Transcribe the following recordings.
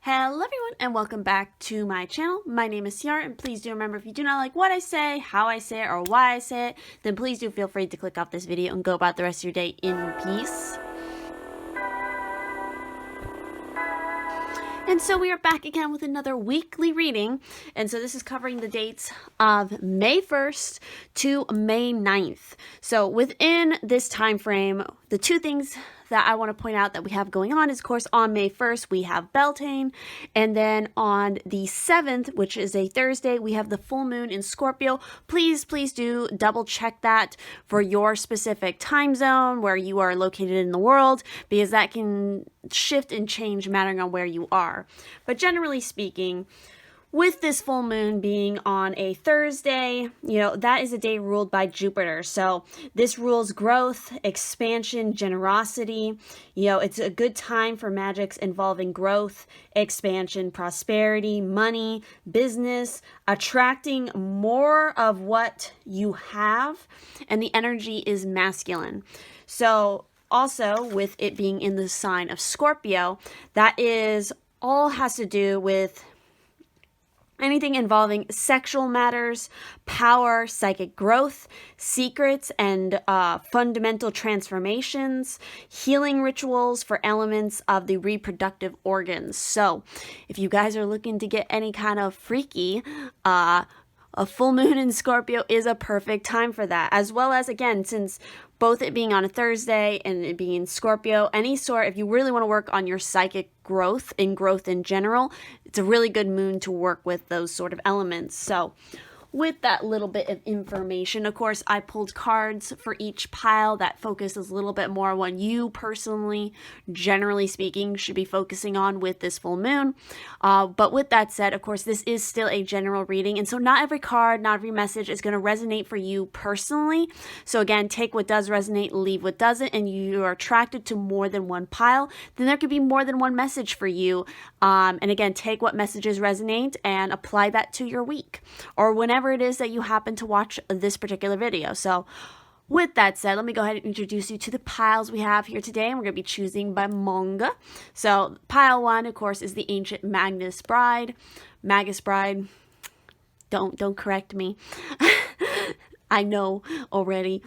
Hello everyone and welcome back to my channel. My name is Ciarra, and please do remember, if you do not like what I say, how I say it, or why I say it, then please do feel free to click off this video and go about the rest of your day in peace. And so we are back again with another weekly reading, and so this is covering the dates of May 1st to May 9th. So within this time frame, the two things that I want to point out that we have going on is, of course, on May 1st, we have Beltane, and then on the 7th, which is a Thursday, we have the full moon in Scorpio. Please do double check that for your specific time zone where you are located in the world, because that can shift and change depending on where you are. But generally speaking, with this full moon being on a Thursday, that is a day ruled by Jupiter. So this rules growth, expansion, generosity. It's a good time for magics involving growth, expansion, prosperity, money, business, attracting more of what you have. And the energy is masculine. So also, with it being in the sign of Scorpio, that is all has to do with anything involving sexual matters, power, psychic growth, secrets, and fundamental transformations, healing rituals for elements of the reproductive organs. So if you guys are looking to get any kind of freaky, a full moon in Scorpio is a perfect time for that. As well as, again, since both it being on a Thursday and it being in Scorpio, if you really want to work on your psychic growth in general, it's a really good moon to work with those sort of elements. So with that little bit of information, of course, I pulled cards for each pile that focuses a little bit more on what you personally, generally speaking, should be focusing on with this full moon. But with that said, of course, this is still a general reading. And so not every card, not every message is going to resonate for you personally. So again, take what does resonate, leave what doesn't, and you are attracted to more than one pile, then there could be more than one message for you. And again, take what messages resonate and apply that to your week or whenever it is that you happen to watch this particular video. So with that said, let me go ahead and introduce you to the piles we have here today, and we're going to be choosing by manga. So pile 1, of course, is the ancient Magus Bride. Don't correct me. I know already.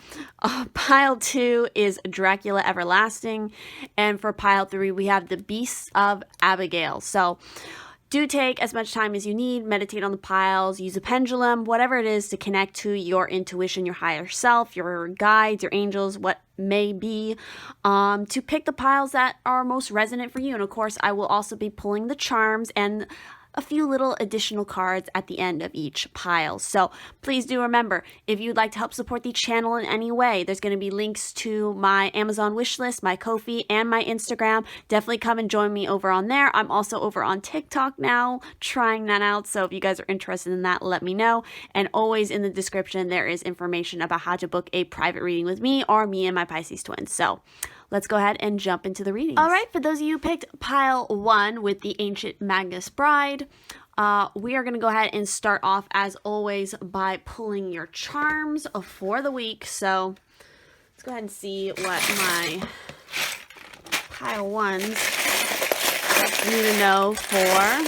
Pile 2 is Dracula Everlasting, and for pile 3 we have the Beasts of Abigail. So do take as much time as you need, meditate on the piles, use a pendulum, whatever it is to connect to your intuition, your higher self, your guides, your angels, what may be, to pick the piles that are most resonant for you. And of course, I will also be pulling the charms and a few little additional cards at the end of each pile. So please do remember, if you'd like to help support the channel in any way, there's going to be links to my Amazon wishlist, my Ko-fi, and my Instagram. Definitely come and join me over on there. I'm also over on TikTok now, trying that out. So if you guys are interested in that, let me know. And always in the description, there is information about how to book a private reading with me or me and my Pisces-Twin. So let's go ahead and jump into the readings. All right, for those of you who picked pile 1 with the ancient Magus Bride, we are going to go ahead and start off, as always, by pulling your charms for the week. So let's go ahead and see what my pile 1s need to know for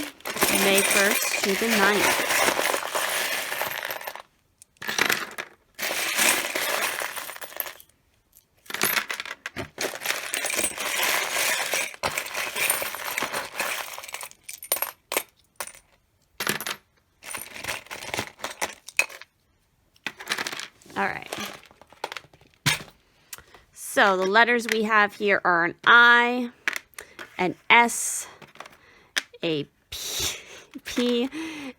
May 1st to the 9th. All right. So the letters we have here are an I, an S, a P,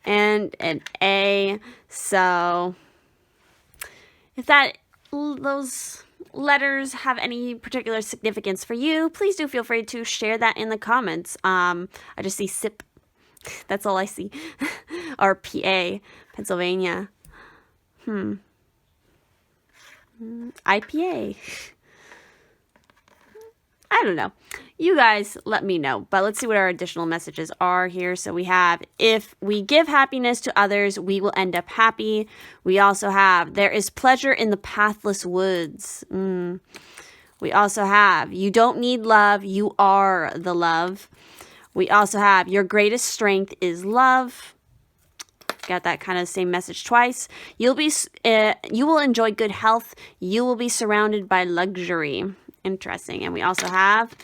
and an A. So if those letters have any particular significance for you, please do feel free to share that in the comments. I just see SIP. That's all I see. Or PA, Pennsylvania. IPA. I don't know. You guys let me know. But let's see what our additional messages are here. So we have, if we give happiness to others, we will end up happy. We also have, there is pleasure in the pathless woods. We also have, you don't need love, you are the love. We also have your greatest strength is love. Got that kind of same message twice. You will enjoy good health. You will be surrounded by luxury. Interesting. And we also have,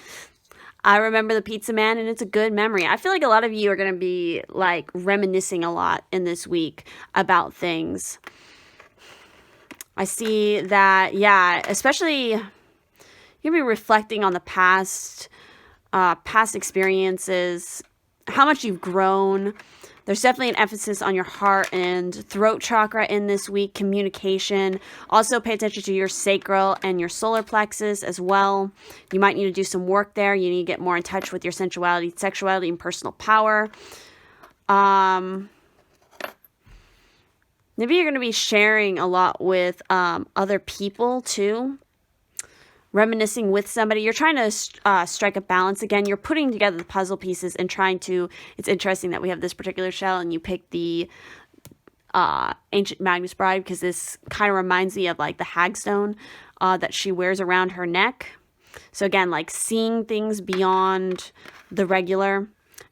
I remember the pizza man, and it's a good memory. I feel like a lot of you are going to be like reminiscing a lot in this week about things. I see that, yeah, especially you're going to be reflecting on the past experiences, how much you've grown. There's definitely an emphasis on your heart and throat chakra in this week, communication. Also pay attention to your sacral and your solar plexus as well. You might need to do some work there. You need to get more in touch with your sensuality, sexuality, and personal power. Maybe you're going to be sharing a lot with other people too. Reminiscing with somebody. You're trying to strike a balance again. You're putting together the puzzle pieces and trying to, it's interesting that we have this particular shell and you picked the ancient Magnus Bride, because this kind of reminds me of like the hagstone that she wears around her neck. So again, like seeing things beyond the regular.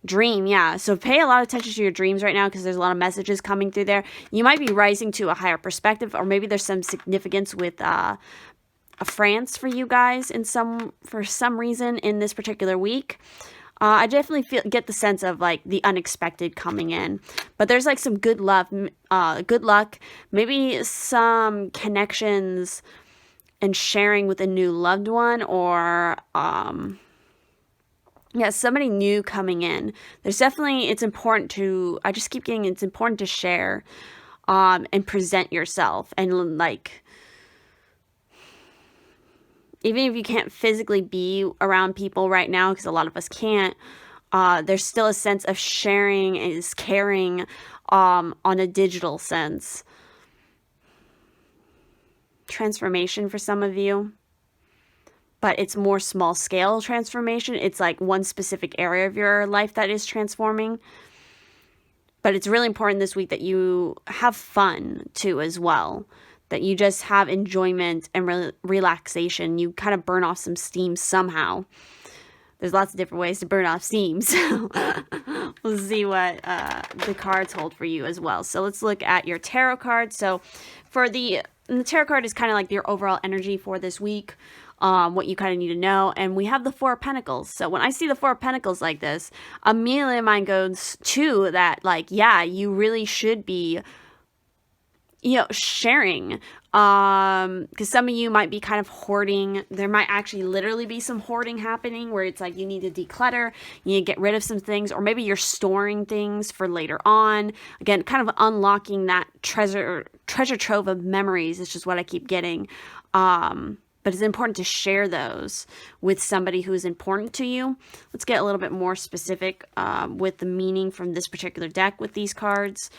Dream, yeah. So pay a lot of attention to your dreams right now, because there's a lot of messages coming through there. You might be rising to a higher perspective, or maybe there's some significance with France for you guys for some reason in this particular week. I definitely get the sense of like the unexpected coming in, but there's like some good luck, maybe some connections and sharing with a new loved one, or yeah, somebody new coming in. There's definitely, it's important to, I just keep getting, it's important to share and present yourself, and like, even if you can't physically be around people right now, because a lot of us can't, there's still a sense of sharing is caring on a digital sense. Transformation for some of you. But it's more small scale transformation. It's like one specific area of your life that is transforming. But it's really important this week that you have fun too as well. That you just have enjoyment and relaxation. You kind of burn off some steam somehow. There's lots of different ways to burn off steam. So we'll see what the cards hold for you as well. So let's look at your tarot card. So for the tarot card is kind of like your overall energy for this week. What you kind of need to know. And we have the Four of Pentacles. So when I see the Four of Pentacles like this, immediately my mind goes to that, like, yeah, you really should be, you know, sharing, because some of you might be kind of hoarding. There might actually literally be some hoarding happening where it's like you need to declutter, you need to get rid of some things, or maybe you're storing things for later on. Again, kind of unlocking that treasure trove of memories is just what I keep getting. But it's important to share those with somebody who is important to you. Let's get a little bit more specific with the meaning from this particular deck with these cards.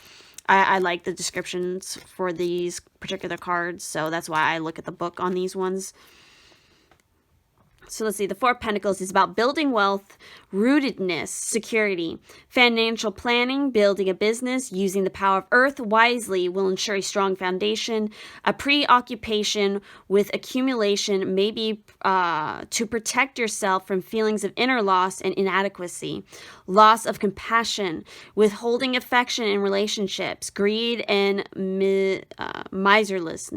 I like the descriptions for these particular cards, so that's why I look at the book on these ones. So let's see, the Four of Pentacles is about building wealth, rootedness, security, financial planning, building a business, using the power of earth wisely will ensure a strong foundation, a preoccupation with accumulation, maybe to protect yourself from feelings of inner loss and inadequacy, loss of compassion, withholding affection in relationships, greed and miserliness.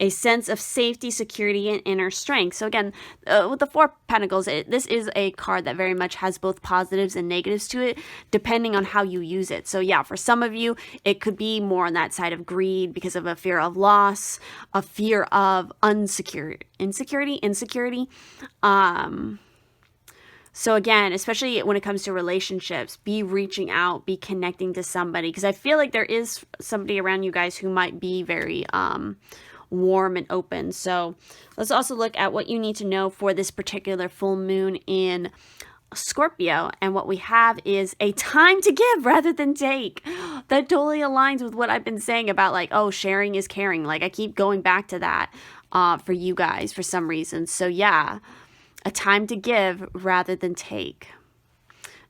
A sense of safety, security, and inner strength. So again, with the Four of Pentacles, this is a card that very much has both positives and negatives to it, depending on how you use it. So yeah, for some of you, it could be more on that side of greed because of a fear of loss, a fear of insecurity. So again, especially when it comes to relationships, be reaching out, be connecting to somebody, because I feel like there is somebody around you guys who might be very warm and open. So let's also look at what you need to know for this particular full moon in Scorpio. And what we have is a time to give rather than take. That totally aligns with what I've been saying about like, oh, sharing is caring. Like I keep going back to that for you guys for some reason. So yeah, a time to give rather than take.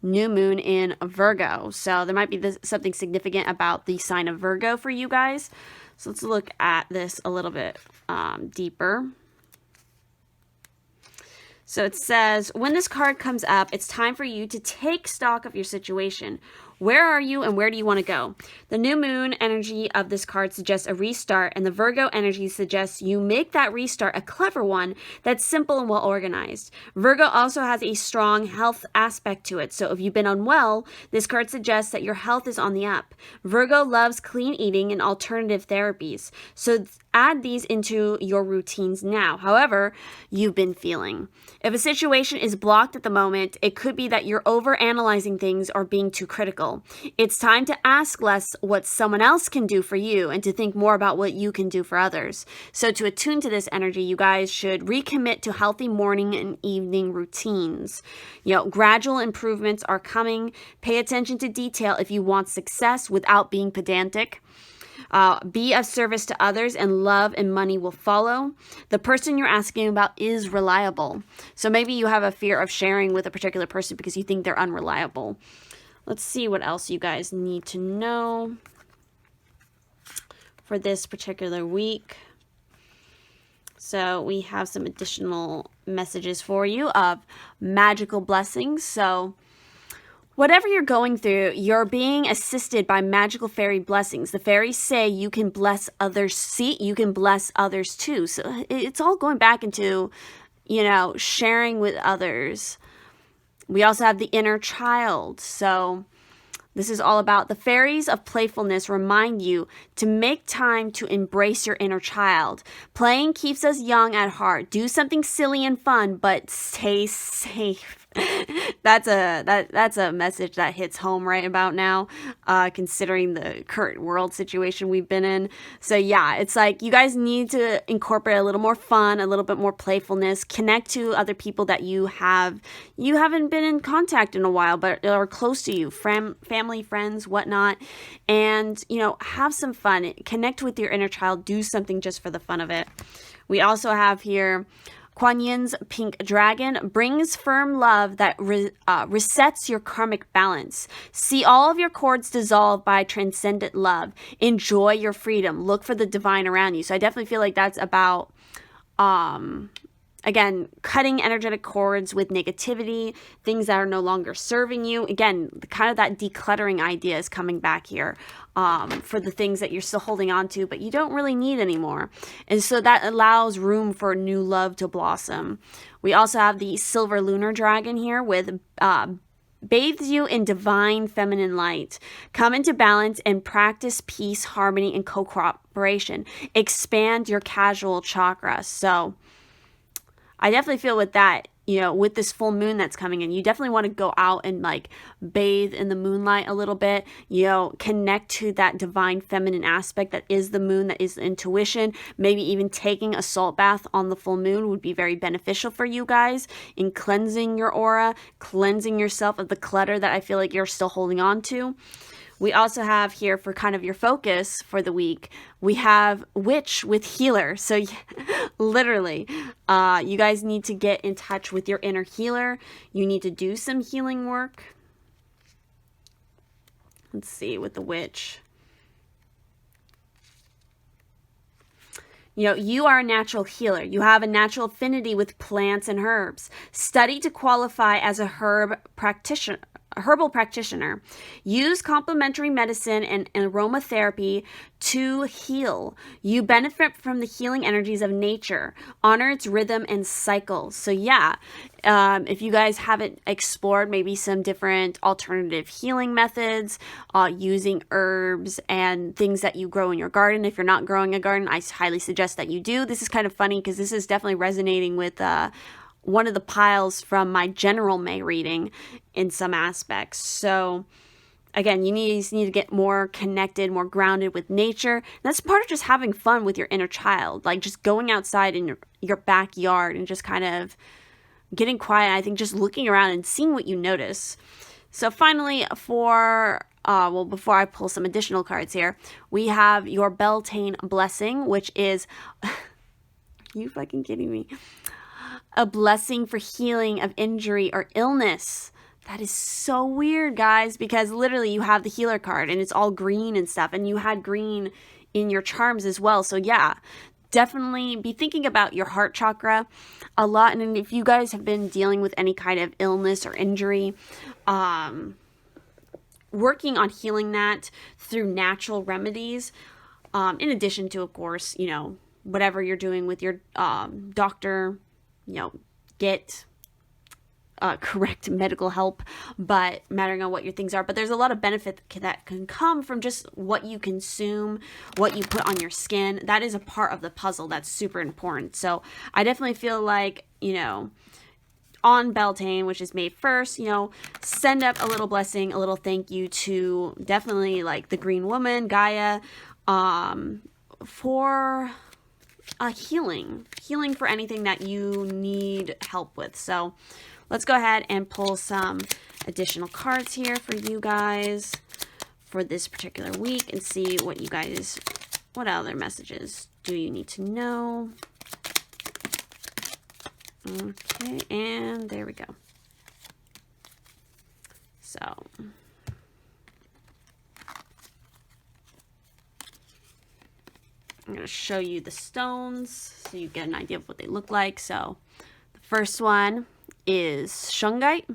New moon in Virgo. So there might be something significant about the sign of Virgo for you guys. So let's look at this a little bit deeper. So it says, when this card comes up, it's time for you to take stock of your situation. Where are you and where do you want to go? The new moon energy of this card suggests a restart, and the Virgo energy suggests you make that restart a clever one that's simple and well organized. Virgo also has a strong health aspect to it, so if you've been unwell, this card suggests that your health is on the up. Virgo loves clean eating and alternative therapies, so add these into your routines now. However, you've been feeling. If a situation is blocked at the moment, it could be that you're overanalyzing things or being too critical. It's time to ask less what someone else can do for you and to think more about what you can do for others. So to attune to this energy, you guys should recommit to healthy morning and evening routines. Gradual improvements are coming. Pay attention to detail if you want success without being pedantic. Be of service to others, and love and money will follow. The person you're asking about is reliable. So maybe you have a fear of sharing with a particular person because you think they're unreliable. Let's see what else you guys need to know for this particular week. So we have some additional messages for you of magical blessings. So whatever you're going through, you're being assisted by magical fairy blessings. The fairies say you can bless others. See, you can bless others too. So it's all going back into, sharing with others. We also have the inner child. So this is all about the fairies of playfulness remind you to make time to embrace your inner child. Playing keeps us young at heart. Do something silly and fun, but stay safe. That's a message that hits home right about now, considering the current world situation we've been in. So yeah, it's like you guys need to incorporate a little more fun, a little bit more playfulness, connect to other people that you haven't been in contact in a while, but are close to you, family, friends, whatnot, and have some fun. Connect with your inner child. Do something just for the fun of it. We also have here Kuan Yin's pink dragon brings firm love that resets your karmic balance. See all of your cords dissolve by transcendent love. Enjoy your freedom. Look for the divine around you. So I definitely feel like that's about, again, cutting energetic cords with negativity, things that are no longer serving you. Again, kind of that decluttering idea is coming back here. For the things that you're still holding on to, but you don't really need anymore. And so that allows room for new love to blossom. We also have the silver lunar dragon here with bathes you in divine feminine light. Come into balance and practice peace, harmony, and co-cooperation. Expand your casual chakra. So I definitely feel with that, with this full moon that's coming in, you definitely want to go out and bathe in the moonlight a little bit, connect to that divine feminine aspect that is the moon, that is intuition. Maybe even taking a salt bath on the full moon would be very beneficial for you guys in cleansing your aura, cleansing yourself of the clutter that I feel like you're still holding on to. We also have here for kind of your focus for the week, we have witch with healer. So literally, you guys need to get in touch with your inner healer. You need to do some healing work. Let's see with the witch. You are a natural healer. You have a natural affinity with plants and herbs. Study to qualify as a herbal practitioner. Use complementary medicine and aromatherapy to heal. You benefit from the healing energies of nature. Honor its rhythm and cycles. So yeah, if you guys haven't explored maybe some different alternative healing methods, using herbs and things that you grow in your garden. If you're not growing a garden, I highly suggest that you do. This is kind of funny because this is definitely resonating with one of the piles from my general May reading in some aspects. So again, you need to get more connected, more grounded with nature. And that's part of just having fun with your inner child, like just going outside in your backyard and just kind of getting quiet. I think just looking around and seeing what you notice. So finally, before I pull some additional cards here, we have your Beltane blessing, which is, are you fucking kidding me? A blessing for healing of injury or illness. That is so weird, guys, because literally you have the healer card and it's all green and stuff, and you had green in your charms as well. So yeah, definitely be thinking about your heart chakra a lot. And if you guys have been dealing with any kind of illness or injury, working on healing that through natural remedies, in addition to, of course, you know, whatever you're doing with your doctor, you know, get correct medical help, but mattering on what your things are. But there's a lot of benefit that can come from just what you consume, what you put on your skin. That is a part of the puzzle that's super important. So I definitely feel like, you know, on Beltane, which is May 1st, you know, send up a little blessing, a little thank you to definitely like the Green Woman, Gaia, for healing for anything that you need help with. So let's go ahead and pull some additional cards here for you guys for this particular week and see what you guys, what other messages do you need to know? Okay, and there we go. So I'm going to show you the stones so you get an idea of what they look like. So the first one is shungite,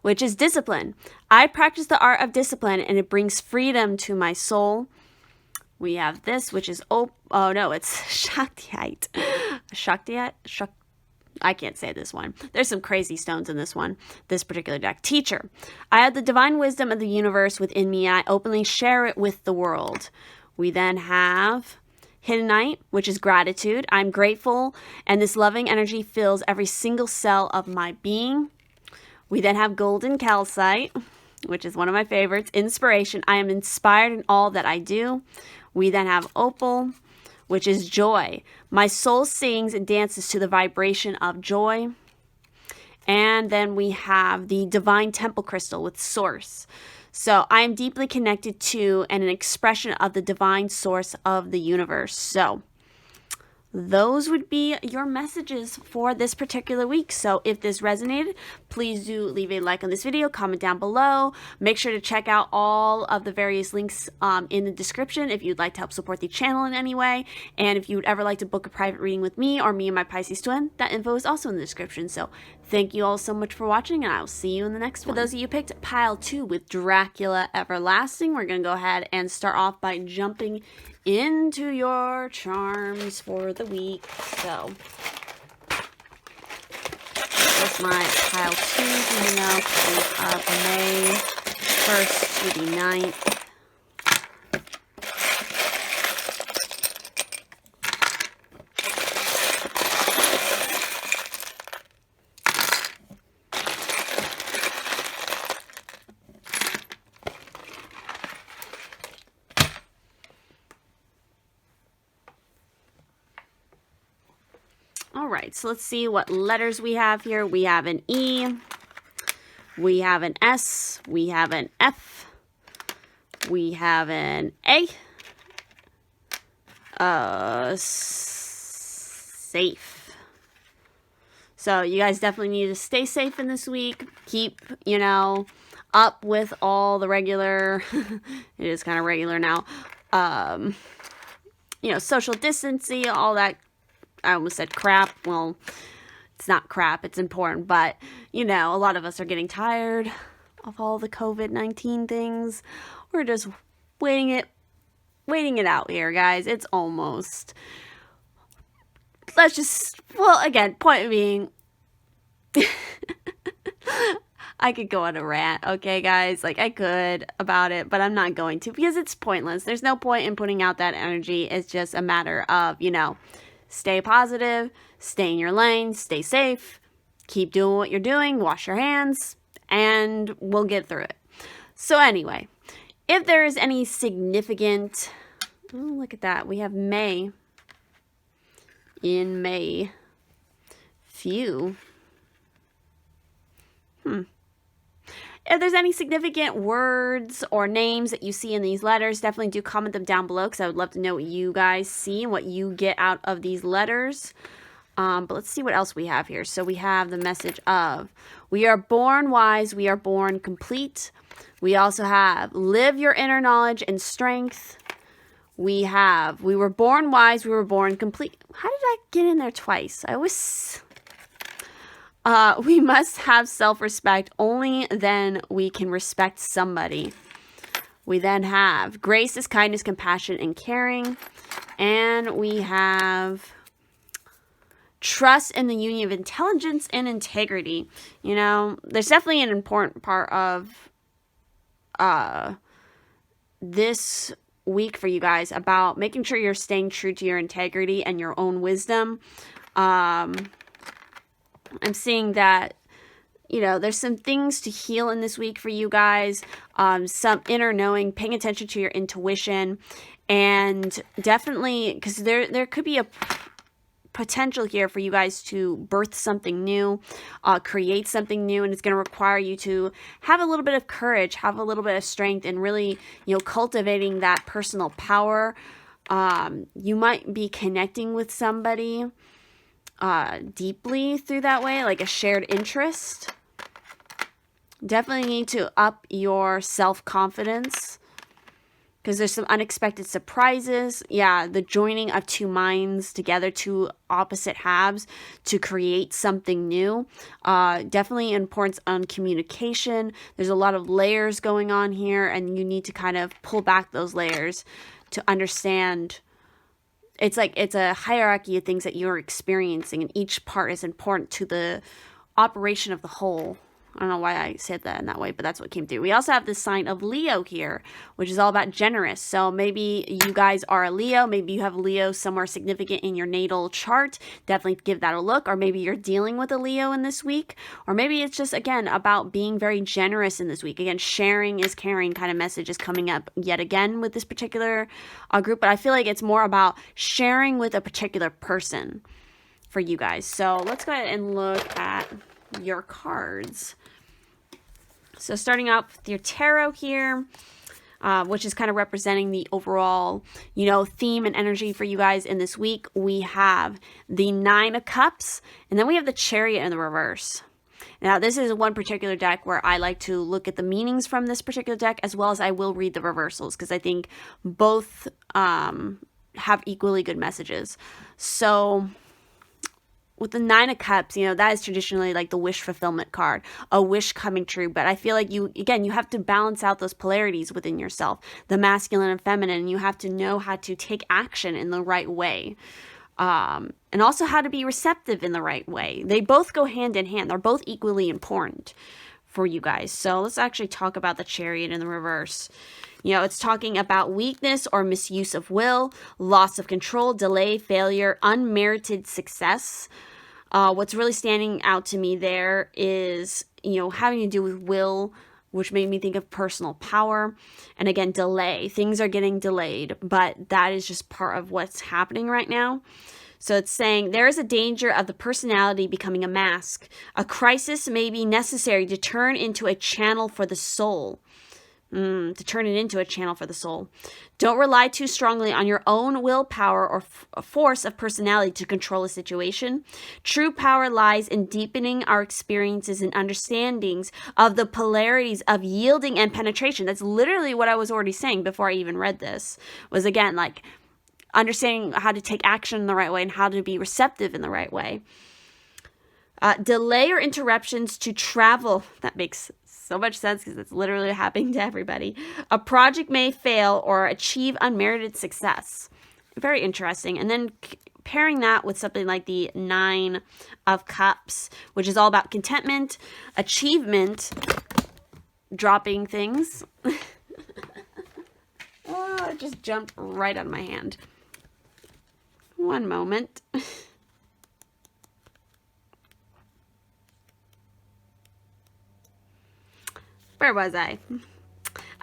which is discipline. I practice the art of discipline and it brings freedom to my soul. We have this, which is, it's Shaktiite. I can't say this one. There's some crazy stones in this one, this particular deck. Teacher. I have the divine wisdom of the universe within me. I openly share it with the world. We then have Hiddenite, which is gratitude. I'm grateful, and this loving energy fills every single cell of my being. We then have golden calcite, which is one of my favorites. Inspiration. I am inspired in all that I do. We then have opal, which is joy. My soul sings and dances to the vibration of joy. And then we have the divine temple crystal with source. So I am deeply connected to and an expression of the divine source of the universe. So those would be your messages for this particular week. So if this resonated, please do leave a like on this video, comment down below. Make sure to check out all of the various links in the description if you'd like to help support the channel in any way. And if you would ever like to book a private reading with me or me and my Pisces-Twin, that info is also in the description. So thank you all so much for watching, and I will see you in the next one. For those of you who picked pile 2 with Dracula Everlasting, we're going to go ahead and start off by jumping into your charms for the week. So that's my pile 2, you know, of May 1st to the 9th. All right, so let's see what letters we have here. We have an E, we have an S, we have an F, we have an A, safe. So you guys definitely need to stay safe in this week. Keep, you know, up with all the regular, it is kind of regular now, you know, social distancing, all that. I almost said crap. Well, it's not crap. It's important. But, you know, a lot of us are getting tired of all the COVID-19 things. We're just waiting it out here, guys. It's almost. Let's just, well, again, point being, I could go on a rant, okay, guys? Like, I could about it, but I'm not going to because it's pointless. There's no point in putting out that energy. It's just a matter of, you know, stay positive, stay in your lane, stay safe, keep doing what you're doing, wash your hands, and we'll get through it. So anyway, if there is any significant, oh, look at that. We have May. In May. Phew. If there's any significant words or names that you see in these letters, definitely do comment them down below because I would love to know what you guys see and what you get out of these letters. But let's see what else we have here. So we have the message of, we are born wise, we are born complete. We also have, live your inner knowledge and strength. we were born wise, we were born complete. How did I get in there twice? I always... we must have self-respect. Only then we can respect somebody. We then have grace is kindness, compassion, and caring. And we have trust in the union of intelligence and integrity. You know, there's definitely an important part of this week for you guys about making sure you're staying true to your integrity and your own wisdom. I'm seeing that, you know, there's some things to heal in this week for you guys. Some inner knowing, paying attention to your intuition, and definitely, because there could be a potential here for you guys to birth something new, create something new, and it's going to require you to have a little bit of courage, have a little bit of strength, and really, you know, cultivating that personal power. You might be connecting with somebody deeply through that way, like a shared interest. Definitely need to up your self-confidence because there's some unexpected surprises. Yeah, the joining of two minds together, two opposite halves to create something new. Definitely importance on communication. There's a lot of layers going on here, and you need to kind of pull back those layers to understand. It's like it's a hierarchy of things that you're experiencing, and each part is important to the operation of the whole. I don't know why I said that in that way, but that's what came through. We also have the sign of Leo here, which is all about generous. So maybe you guys are a Leo. Maybe you have Leo somewhere significant in your natal chart. Definitely give that a look. Or maybe you're dealing with a Leo in this week. Or maybe it's just, again, about being very generous in this week. Again, sharing is caring kind of message is coming up yet again with this particular group. But I feel like it's more about sharing with a particular person for you guys. So let's go ahead and look at your cards. So starting out with your tarot here, which is kind of representing the overall, you know, theme and energy for you guys in this week. We have the Nine of Cups, and then we have the Chariot in the reverse. Now, this is one particular deck where I like to look at the meanings from this particular deck, as well as I will read the reversals, because I think both have equally good messages. So with the Nine of Cups, you know, that is traditionally like the wish fulfillment card, a wish coming true. But I feel like you have to balance out those polarities within yourself, the masculine and feminine. You have to know how to take action in the right way. And also how to be receptive in the right way. They both go hand in hand. They're both equally important for you guys. So let's actually talk about the Chariot in the reverse. You know, it's talking about weakness or misuse of will, loss of control, delay, failure, unmerited success. What's really standing out to me there is, you know, having to do with will, which made me think of personal power. And again, delay. Things are getting delayed, but that is just part of what's happening right now. So it's saying there is a danger of the personality becoming a mask. A crisis may be necessary to turn into a channel for the soul. To turn it into a channel for the soul. Don't rely too strongly on your own willpower or force of personality to control a situation. True power lies in deepening our experiences and understandings of the polarities of yielding and penetration. That's literally what I was already saying before I even read this. Was again like understanding how to take action in the right way and how to be receptive in the right way. Delay or interruptions to travel. That makes so much sense because it's literally happening to everybody. A project may fail or achieve unmerited success. Very interesting. And then pairing that with something like the Nine of Cups, which is all about contentment, achievement, dropping things. Oh, it just jumped right out of my hand. One moment. Where was I?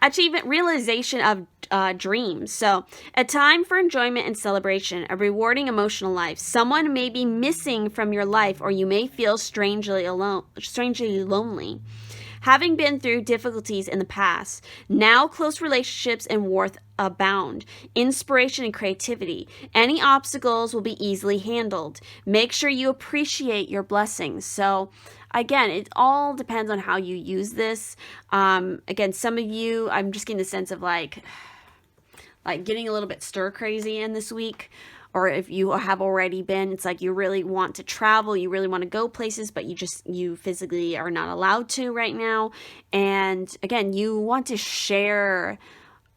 Achievement, realization of dreams. So, a time for enjoyment and celebration, a rewarding emotional life. Someone may be missing from your life, or you may feel strangely lonely. Having been through difficulties in the past, now close relationships and warmth abound. Inspiration and creativity. Any obstacles will be easily handled. Make sure you appreciate your blessings. So, again, it all depends on how you use this. Again, some of you, I'm just getting the sense of like like getting a little bit stir crazy in this week. Or if you have already been, it's like you really want to travel, you really want to go places, but you physically are not allowed to right now. And again, you want to share,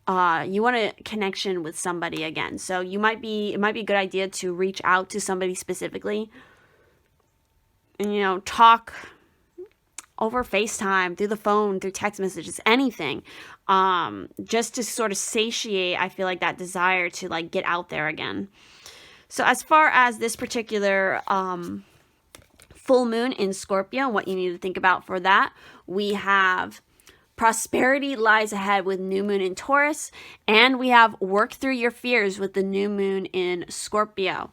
you want a connection with somebody again. So it might be a good idea to reach out to somebody specifically and, talk over FaceTime, through the phone, through text messages, anything, just to sort of satiate, I feel like, that desire to like get out there again. So as far as this particular full moon in Scorpio and what you need to think about for that, we have prosperity lies ahead with new moon in Taurus, and we have work through your fears with the new moon in Scorpio.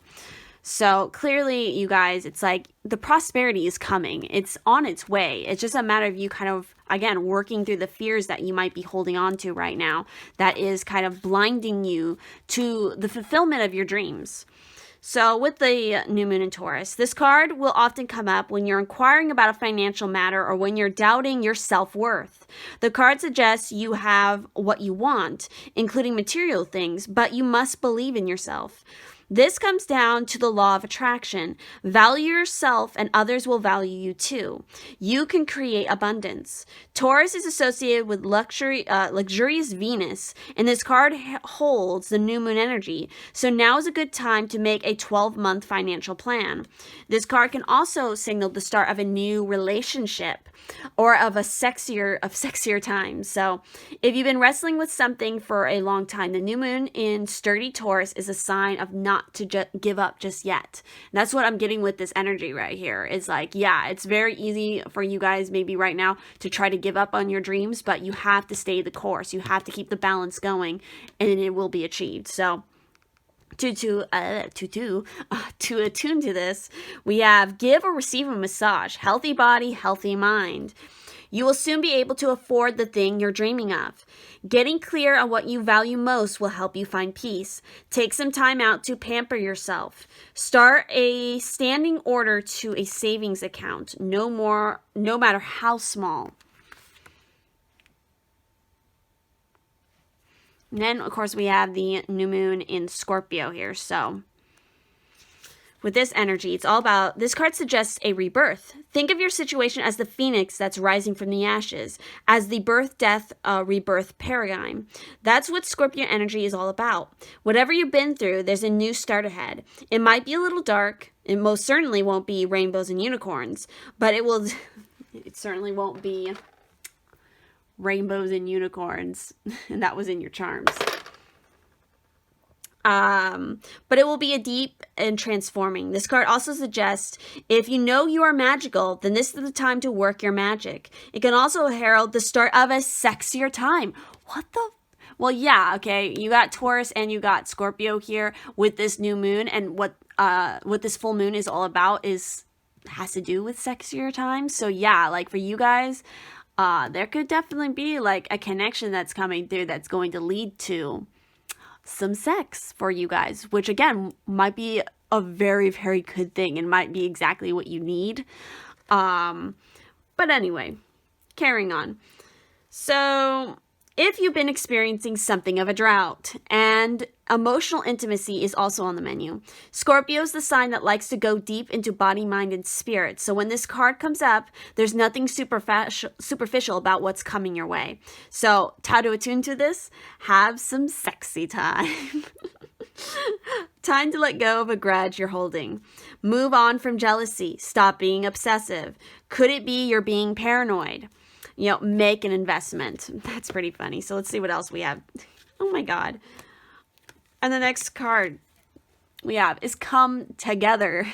So clearly, you guys, it's like the prosperity is coming. It's on its way. It's just a matter of you kind of, again, working through the fears that you might be holding on to right now that is kind of blinding you to the fulfillment of your dreams. So with the new moon in Taurus, this card will often come up when you're inquiring about a financial matter or when you're doubting your self-worth. The card suggests you have what you want, including material things, but you must believe in yourself. This comes down to the law of attraction. Value yourself and others will value you too. You can create abundance. Taurus is associated with luxurious Venus, and this card holds the new moon energy. So now is a good time to make a 12-month financial plan. This card can also signal the start of a new relationship or of sexier times. So if you've been wrestling with something for a long time, the new moon in sturdy Taurus is a sign of not to give up just yet. And that's what I'm getting with this energy right here. It's like, yeah, it's very easy for you guys maybe right now to try to give up on your dreams, but you have to stay the course. You have to keep the balance going, and it will be achieved. So to attune to this, we have give or receive a massage, healthy body, healthy mind. You will soon be able to afford the thing you're dreaming of. Getting clear on what you value most will help you find peace. Take some time out to pamper yourself. Start a standing order to a savings account, no matter how small. And then, of course, we have the new moon in Scorpio here. So with this energy, it's all about, this card suggests a rebirth. Think of your situation as the phoenix that's rising from the ashes, as the birth, death, rebirth paradigm. That's what Scorpio energy is all about. Whatever you've been through, there's a new start ahead. It might be a little dark. It most certainly won't be rainbows and unicorns, but it certainly won't be rainbows and unicorns. And that was in your charms. But it will be a deep and transforming. This card also suggests if you know you are magical, then this is the time to work your magic. It can also herald the start of a sexier time. Well, yeah, okay. You got Taurus and you got Scorpio here with this new moon, and what this full moon is all about has to do with sexier times. So yeah, like for you guys, there could definitely be like a connection that's coming through that's going to lead to some sex for you guys, which again might be a very, very good thing and might be exactly what you need. But anyway, carrying on. So if you've been experiencing something of a drought, and emotional intimacy is also on the menu. Scorpio is the sign that likes to go deep into body, mind, and spirit. So when this card comes up, there's nothing superficial about what's coming your way. So how to attune to this? Have some sexy time. Time to let go of a grudge you're holding. Move on from jealousy. Stop being obsessive. Could it be you're being paranoid? Make an investment. That's pretty funny. So let's see what else we have. Oh my God. And the next card we have is come together.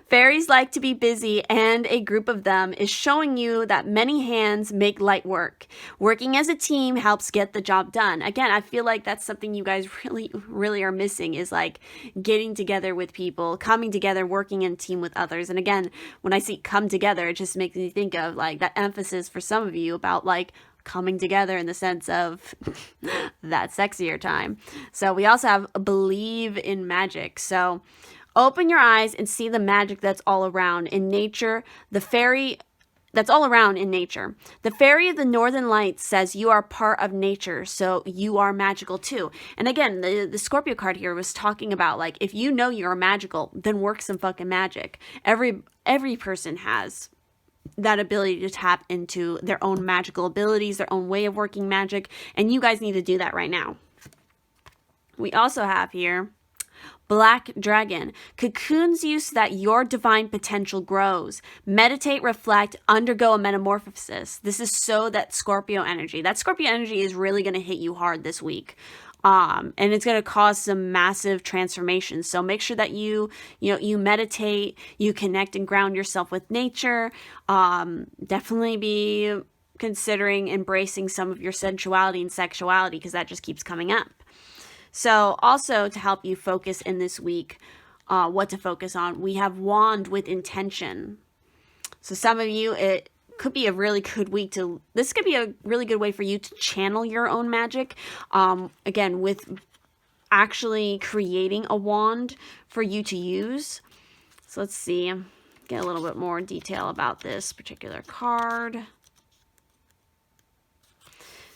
Fairies like to be busy, and a group of them is showing you that many hands make light work. Working as a team helps get the job done. Again, I feel like that's something you guys really, really are missing, is like getting together with people, coming together, working in a team with others. And again, when I see come together, it just makes me think of like that emphasis for some of you about like coming together in the sense of that sexier time. So we also have believe in magic. So open your eyes and see the magic that's all around. In nature, the fairy that's all around in nature. The fairy of the northern lights says you are part of nature, so you are magical too. And again, the Scorpio card here was talking about, like, if you know you're magical, then work some fucking magic. Every person has that ability to tap into their own magical abilities, their own way of working magic, and you guys need to do that right now. We also have here Black Dragon. Cocoons you so that your divine potential grows. Meditate, reflect, undergo a metamorphosis. This is so that Scorpio energy is really going to hit you hard this week. And it's going to cause some massive transformations. So make sure that you meditate, you connect and ground yourself with nature. Definitely be considering embracing some of your sensuality and sexuality, because that just keeps coming up. So also to help you focus in this week, what to focus on, we have Wand with Intention. So some of you, it could be a really good week this could be a really good way for you to channel your own magic. Again, with actually creating a wand for you to use. So let's see, get a little bit more detail about this particular card.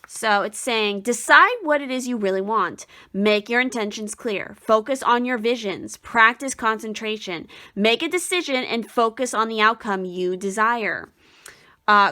So it's saying, decide what it is you really want. Make your intentions clear. Focus on your visions. Practice concentration. Make a decision and focus on the outcome you desire.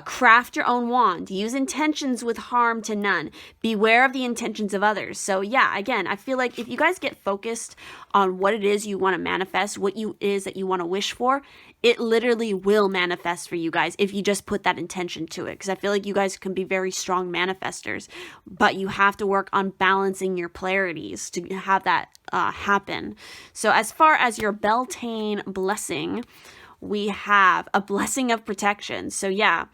Craft your own wand. Use intentions with harm to none. Beware of the intentions of others. So yeah, again, I feel like if you guys get focused on what it is you want to manifest, what you is that you want to wish for, it literally will manifest for you guys if you just put that intention to it. Because I feel like you guys can be very strong manifestors, but you have to work on balancing your polarities to have that happen. So as far as your Beltane blessing, we have a blessing of protection. So yeah,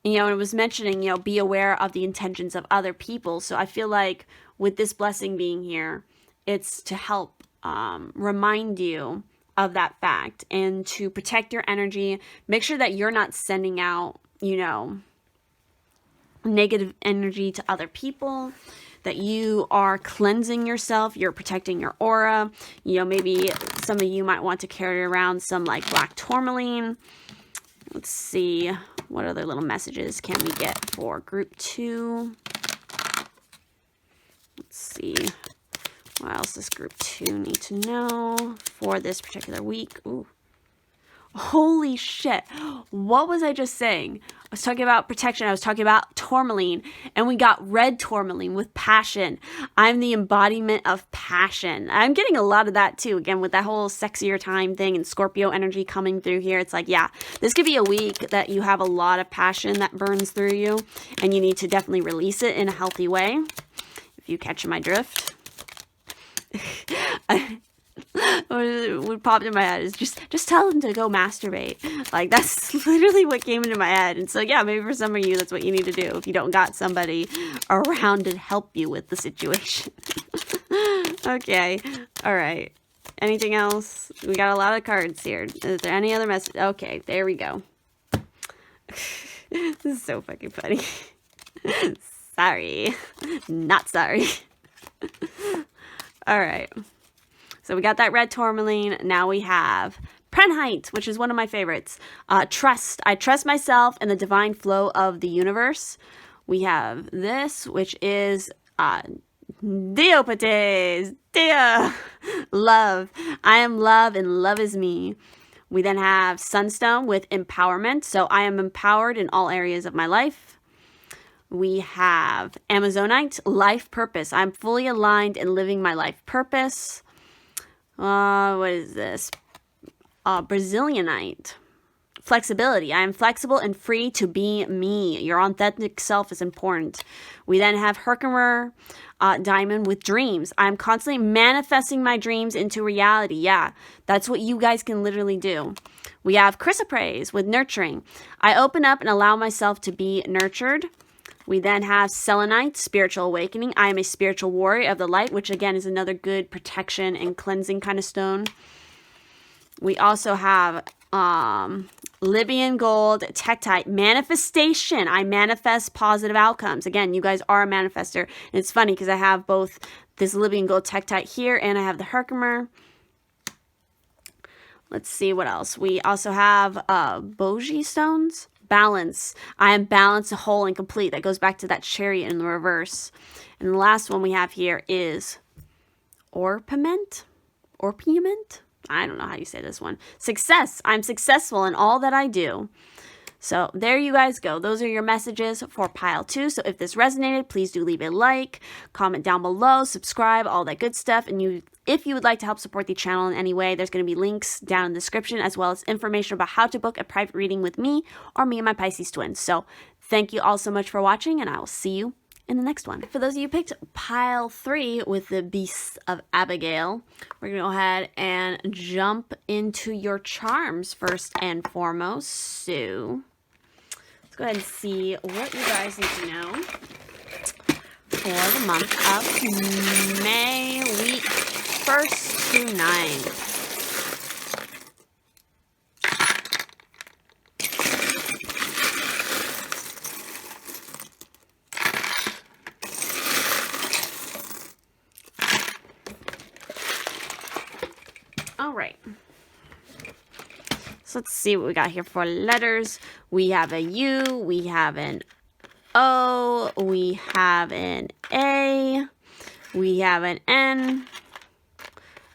it was mentioning, be aware of the intentions of other people. So I feel like with this blessing being here, it's to help remind you of that fact and to protect your energy. Make sure that you're not sending out, negative energy to other people, that you are cleansing yourself, you're protecting your aura. Maybe some of you might want to carry around some like black tourmaline. Let's see, what other little messages can we get for group 2? Let's see, what else does group 2 need to know for this particular week? Ooh. Holy shit. What was I just saying? I was talking about protection. I was talking about tourmaline, and we got red tourmaline with passion. I'm the embodiment of passion. I'm getting a lot of that too. Again, with that whole sexier time thing and Scorpio energy coming through here. It's like, yeah, this could be a week that you have a lot of passion that burns through you, and you need to definitely release it in a healthy way. If you catch my drift. What popped in my head is just tell them to go masturbate. Like, that's literally what came into my head. And so yeah, maybe for some of you that's what you need to do if you don't got somebody around to help you with the situation. Okay, all right, anything else? We got a lot of cards here. Is there any other message? Okay, there we go. This is so fucking funny. Sorry, not sorry. All right, so we got that red tourmaline. Now we have Prenheit, which is one of my favorites. Trust. I trust myself and the divine flow of the universe. We have this, which is Diopates. Dia. Love. I am love and love is me. We then have Sunstone with empowerment. So I am empowered in all areas of my life. We have Amazonite, life purpose. I'm fully aligned and living my life purpose. What is this? Brazilianite, flexibility. I am flexible and free to be me. Your authentic self is important. We then have Herkimer diamond with dreams. I'm constantly manifesting my dreams into reality. Yeah, that's what you guys can literally do. We have chrysoprase with nurturing. I open up and allow myself to be nurtured. We then have selenite, spiritual awakening. I am a spiritual warrior of the light, which again is another good protection and cleansing kind of stone. We also have Libyan gold, tektite, manifestation. I manifest positive outcomes. Again, you guys are a manifester. And it's funny because I have both this Libyan gold tektite here and I have the Herkimer. Let's see what else. We also have Bogie stones. balance. I am balanced, whole, and complete. That goes back to that Chariot in the reverse. And the last one we have here is orpiment. I don't know how you say this one. Success. I'm successful in all that I do. So there you guys go. Those are your messages for pile 2. So if this resonated, please do leave a like, comment down below, subscribe, all that good stuff. And if you would like to help support the channel in any way, there's going to be links down in the description, as well as information about how to book a private reading with me or me and my Pisces twins. So thank you all so much for watching, and I will see you in the next one. For those of you who picked pile 3 with the Beasts of Abigail, we're going to go ahead and jump into your charms first and foremost. So let's go ahead and see what you guys need to know for the month of May, week 1st to 9th. All right, so let's see what we got here for letters. We have a U, we have an O, we have an A, we have an N,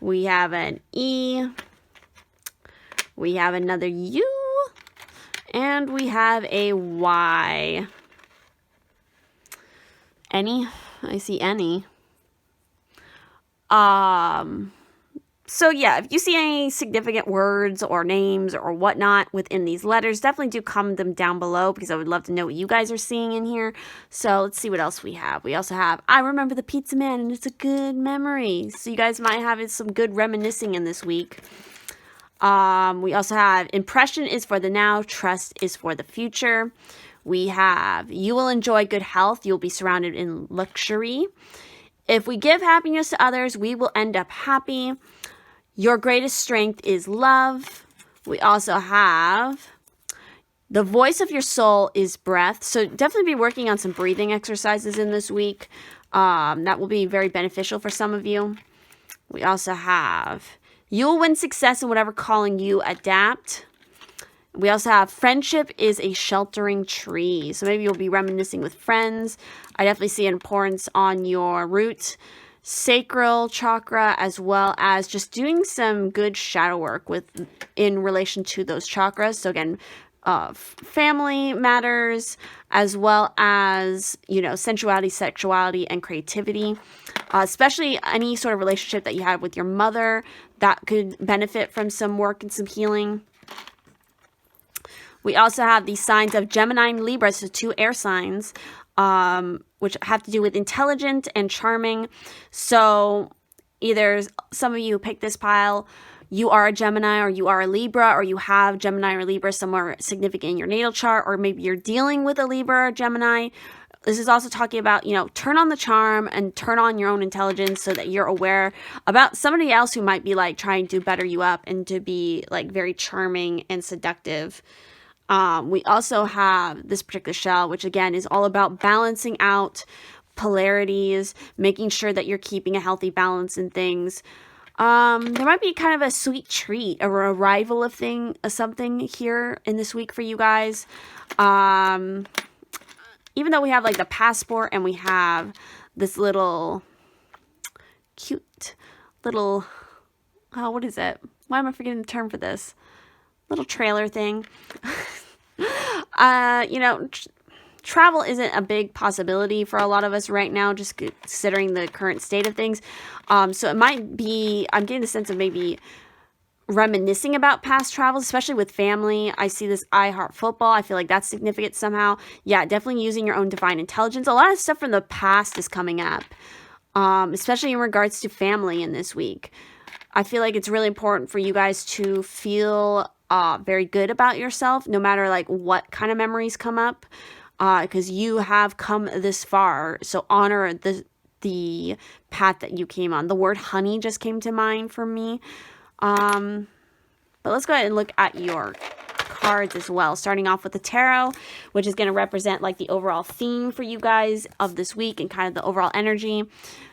we have an E, we have another U, and we have a Y. Any? I see any. So yeah, if you see any significant words or names or whatnot within these letters, definitely do comment them down below, because I would love to know what you guys are seeing in here. So let's see what else we have. We also have, I remember the pizza man, and it's a good memory. So you guys might have some good reminiscing in this week. We also have, impression is for the now, trust is for the future. We have, you will enjoy good health. You'll be surrounded in luxury. If we give happiness to others, we will end up happy. Your greatest strength is love. We also have, the voice of your soul is breath. So definitely be working on some breathing exercises in this week. That will be very beneficial for some of you. We also have, you will win success in whatever calling you adapt. We also have, friendship is a sheltering tree. So maybe you'll be reminiscing with friends. I definitely see importance on your root sacral chakra, as well as just doing some good shadow work in relation to those chakras. So again, family matters, as well as, you know, sensuality, sexuality, and creativity. Especially any sort of relationship that you have with your mother, that could benefit from some work and some healing. We also have the signs of Gemini and Libra, so 2 air signs, which have to do with intelligent and charming. So either some of you pick this pile, you are a Gemini, or you are a Libra, or you have Gemini or Libra somewhere significant in your natal chart, or maybe you're dealing with a Libra or Gemini. This is also talking about, you know, turn on the charm and turn on your own intelligence, so that you're aware about somebody else who might be like trying to better you up and to be like very charming and seductive. We also have this particular shell, which again is all about balancing out polarities, making sure that you're keeping a healthy balance in things. There might be kind of a sweet treat, or a arrival of something here in this week for you guys. Even though we have like the passport, and we have this little cute little, oh, what is it? Why am I forgetting the term for this? Little trailer thing. You know, travel isn't a big possibility for a lot of us right now, just considering the current state of things. So it might be, I'm getting the sense of maybe reminiscing about past travels, especially with family. I see this I Heart Football. I feel like that's significant somehow. Yeah, definitely using your own divine intelligence. A lot of stuff from the past is coming up, especially in regards to family in this week. I feel like it's really important for you guys to feel very good about yourself, no matter like what kind of memories come up, because you have come this far. So honor the path that you came on. The word honey just came to mind for me. But let's go ahead and look at your cards as well, starting off with the tarot, which is going to represent like the overall theme for you guys of this week and kind of the overall energy.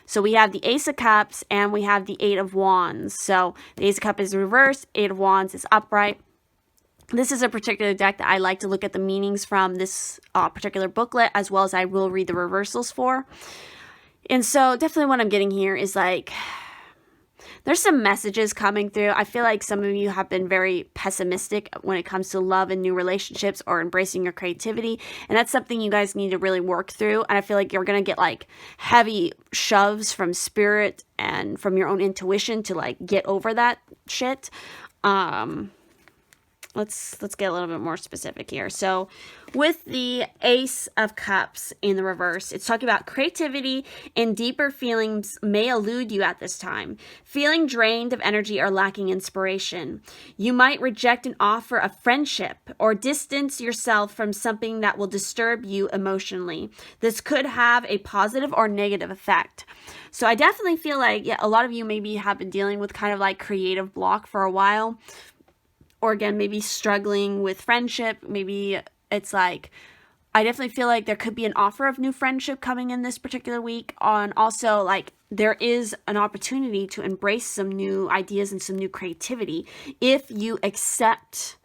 So we have the Ace of Cups and we have the Eight of Wands. So the Ace of Cups is reversed, Eight of Wands is upright. This is a particular deck that I like to look at the meanings from this particular booklet, as well as I will read the reversals for. And so definitely what I'm getting here is like, there's some messages coming through. I feel like some of you have been very pessimistic when it comes to love and new relationships or embracing your creativity. And that's something you guys need to really work through. And I feel like you're going to get like heavy shoves from spirit and from your own intuition to like get over that shit. Let's get a little bit more specific here. So with the Ace of Cups in the reverse, it's talking about creativity and deeper feelings may elude you at this time. Feeling drained of energy or lacking inspiration. You might reject an offer of friendship or distance yourself from something that will disturb you emotionally. This could have a positive or negative effect. So I definitely feel like, yeah, a lot of you maybe have been dealing with kind of like creative block for a while. Or again, maybe struggling with friendship. Maybe it's like, I definitely feel like there could be an offer of new friendship coming in this particular week. And also like there is an opportunity to embrace some new ideas and some new creativity if you accept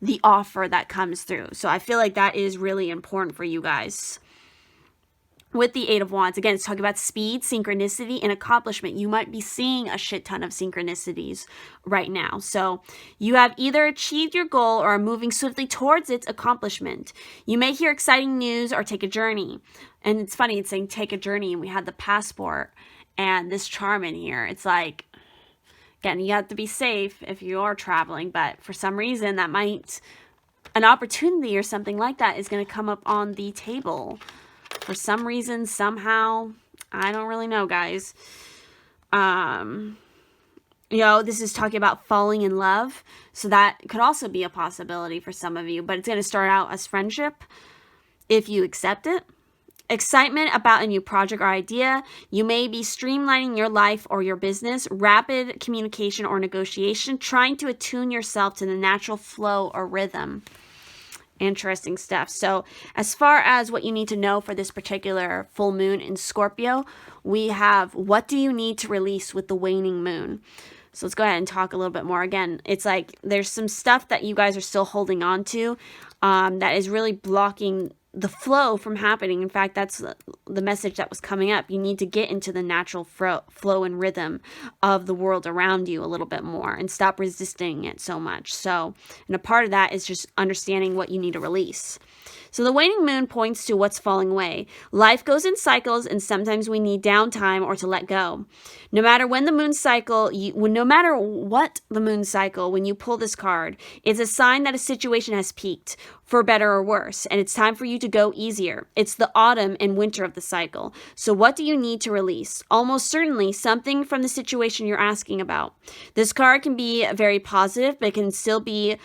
the offer that comes through. So I feel like that is really important for you guys. With the Eight of Wands, again, it's talking about speed, synchronicity, and accomplishment. You might be seeing a shit ton of synchronicities right now. So you have either achieved your goal or are moving swiftly towards its accomplishment. You may hear exciting news or take a journey. And it's funny, it's saying take a journey, and we had the passport and this charm in here. It's like, again, you have to be safe if you are traveling, but for some reason that might, an opportunity or something like that is going to come up on the table. For some reason, somehow, I don't really know, guys. You know, this is talking about falling in love. So that could also be a possibility for some of you. But it's going to start out as friendship if you accept it. Excitement about a new project or idea. You may be streamlining your life or your business. Rapid communication or negotiation. Trying to attune yourself to the natural flow or rhythm. Interesting stuff. So as far as what you need to know for this particular full moon in Scorpio, we have what do you need to release with the waning moon. So let's go ahead and talk a little bit more. Again, it's like there's some stuff that you guys are still holding on to that is really blocking the flow from happening. In fact, that's the message that was coming up. You need to get into the natural flow and rhythm of the world around you a little bit more and stop resisting it so much. So, and a part of that is just understanding what you need to release. So the waning moon points to what's falling away. Life goes in cycles, and sometimes we need downtime or to let go. No matter when the moon cycle, no matter what the moon cycle, when you pull this card, it's a sign that a situation has peaked, for better or worse, and it's time for you to go easier. It's the autumn and winter of the cycle. So what do you need to release? Almost certainly something from the situation you're asking about. This card can be very positive, but it can still be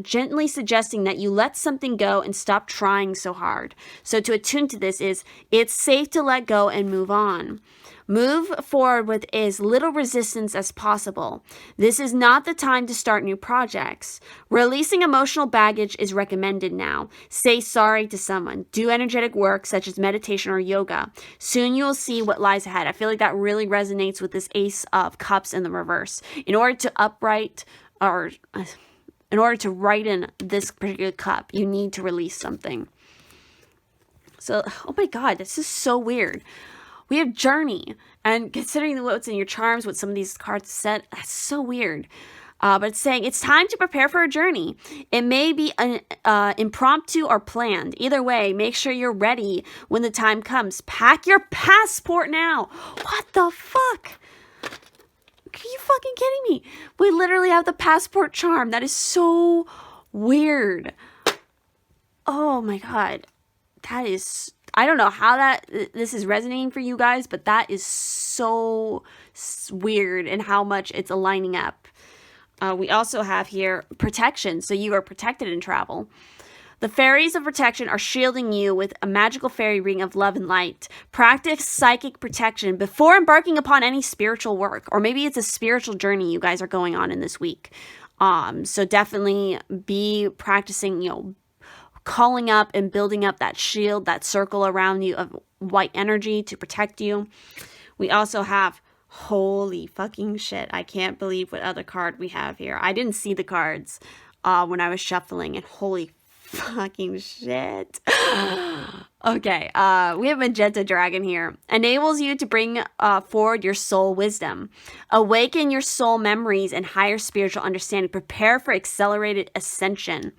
gently suggesting that you let something go and stop trying so hard. So to attune to this is, it's safe to let go and move on. Move forward with as little resistance as possible. This is not the time to start new projects. Releasing emotional baggage is recommended now. Say sorry to someone. Do energetic work such as meditation or yoga. Soon you will see what lies ahead. I feel like that really resonates with this Ace of Cups in the reverse. In order to write in this particular cup, you need to release something. So, oh my God, this is so weird. We have journey, and considering what's in your charms, what some of these cards said, that's so weird. But it's saying it's time to prepare for a journey. It may be impromptu or planned. Either way, make sure you're ready when the time comes. Pack your passport now. What the fuck? Are you fucking kidding me? We literally have the passport charm. That is so weird. Oh my God. That is, I don't know how this is resonating for you guys, but that is so weird and how much it's aligning up. We also have here protection. So you are protected in travel. The fairies of protection are shielding you with a magical fairy ring of love and light. Practice psychic protection before embarking upon any spiritual work, or maybe it's a spiritual journey you guys are going on in this week. So definitely be practicing, calling up and building up that shield, that circle around you of white energy to protect you. We also have, holy fucking shit, I can't believe what other card we have here. I didn't see the cards. when I was shuffling, and holy fucking shit. Okay, we have Magenta Dragon here. Enables you to bring forward your soul wisdom. Awaken your soul memories and higher spiritual understanding. Prepare for accelerated ascension.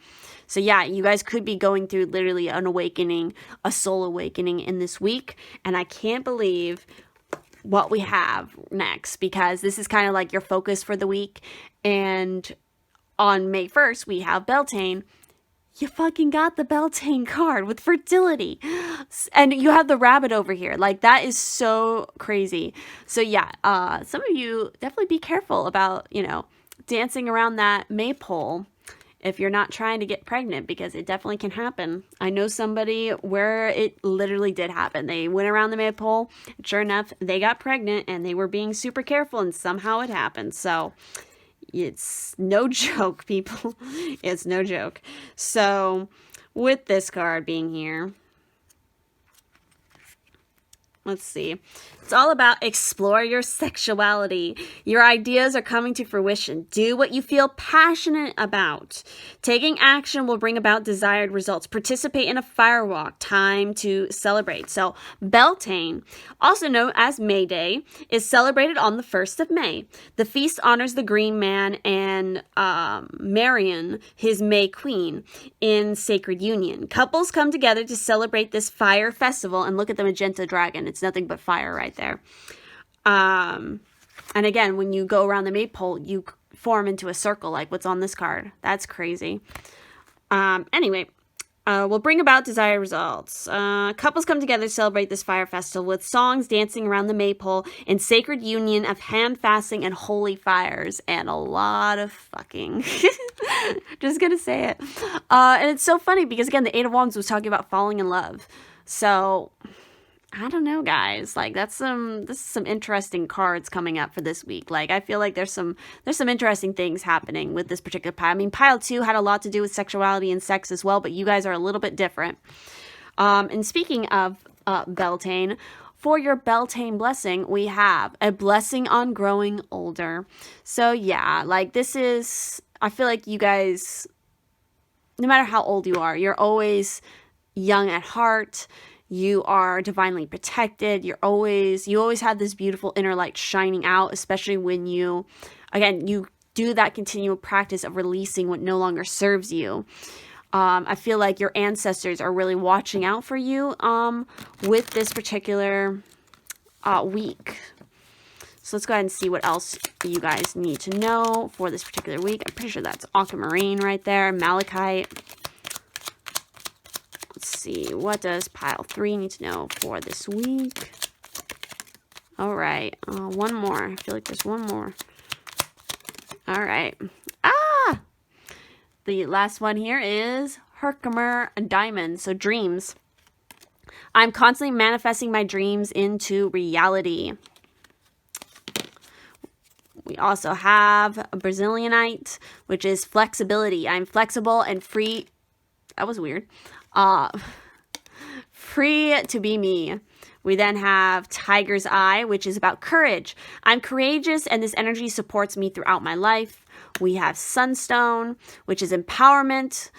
So yeah, you guys could be going through literally an awakening, a soul awakening in this week. And I can't believe what we have next, because this is kind of like your focus for the week. And on May 1st, we have Beltane. You fucking got the Beltane card with fertility. And you have the rabbit over here. Like, that is so crazy. So yeah, some of you definitely be careful about, you know, dancing around that maypole if you're not trying to get pregnant, because it definitely can happen. I know somebody where it literally did happen. They went around the maypole, and sure enough, they got pregnant, and they were being super careful, and somehow it happened. So it's no joke, people. It's no joke. So with this card being here, let's see. It's all about explore your sexuality. Your ideas are coming to fruition. Do what you feel passionate about. Taking action will bring about desired results. Participate in a firewalk. Time to celebrate. So Beltane, also known as May Day, is celebrated on the 1st of May. The feast honors the Green Man and Marion, his May Queen, in sacred union. Couples come together to celebrate this fire festival, and look at the Magenta Dragon. It's nothing but fire right there. And again, when you go around the maypole, you form into a circle like what's on this card. That's crazy. Anyway, will bring about desired results. Couples come together to celebrate this fire festival with songs, dancing around the maypole, in sacred union of hand fasting and holy fires, and a lot of fucking. Just gonna say it. And it's so funny because, again, the Eight of Wands was talking about falling in love. So I don't know, guys. Like, this is some interesting cards coming up for this week. Like, I feel like there's some interesting things happening with this particular pile. I mean, pile 2 had a lot to do with sexuality and sex as well, but you guys are a little bit different. And speaking of Beltane, for your Beltane blessing, we have a blessing on growing older. So yeah, like, this is, I feel like you guys, no matter how old you are, you're always young at heart. You are divinely protected. You always have this beautiful inner light shining out, especially when you do that continual practice of releasing what no longer serves you. I feel like your ancestors are really watching out for you with this particular week. So let's go ahead and see what else you guys need to know for this particular week. I'm pretty sure that's aquamarine right there, malachite. Let's see, what does pile 3 need to know for this week? All right, one more. I feel like there's one more. All right. The last one here is Herkimer Diamond, so dreams. I'm constantly manifesting my dreams into reality. We also have a Brazilianite, which is flexibility. I'm flexible and free. That was weird. Free to be me. We then have Tiger's Eye, which is about courage. I'm courageous, and this energy supports me throughout my life. We have Sunstone, which is empowerment.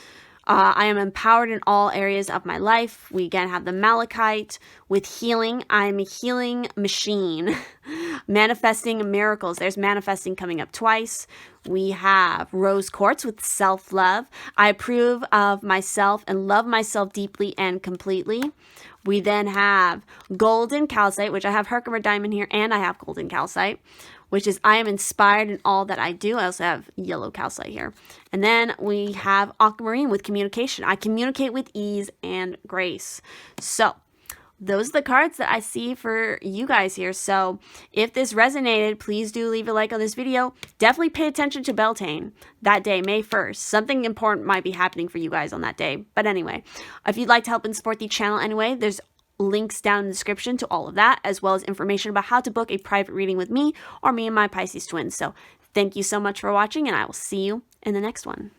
I am empowered in all areas of my life. We again have the Malachite with healing. I'm a healing machine. Manifesting miracles. There's manifesting coming up twice. We have Rose Quartz with self-love. I approve of myself and love myself deeply and completely. We then have Golden Calcite, which I have Herkimer Diamond here, and I have Golden Calcite, which is I am inspired in all that I do. I also have Yellow Calcite here. And then we have Aquamarine with communication. I communicate with ease and grace. So those are the cards that I see for you guys here. So if this resonated, please do leave a like on this video. Definitely pay attention to Beltane that day, May 1st. Something important might be happening for you guys on that day. But anyway, if you'd like to help and support the channel anyway, there's links down in the description to all of that, as well as information about how to book a private reading with me or me and my Pisces twins. So thank you so much for watching, and I will see you in the next one.